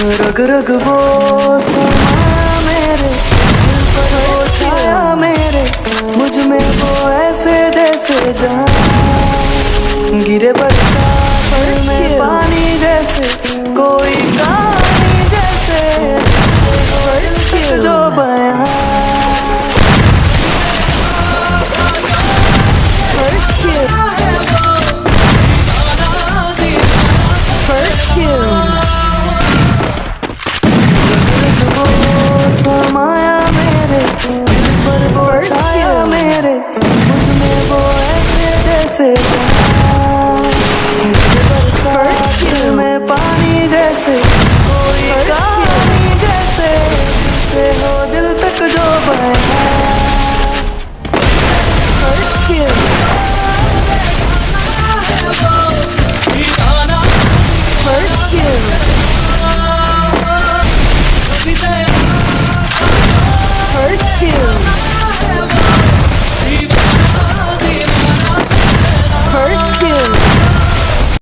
रग रग वो समा मेरे दिल पर वो छाया मेरे, मुझ में वो ऐसे जैसे जान गिरे बरसात में पानी जैसे कोई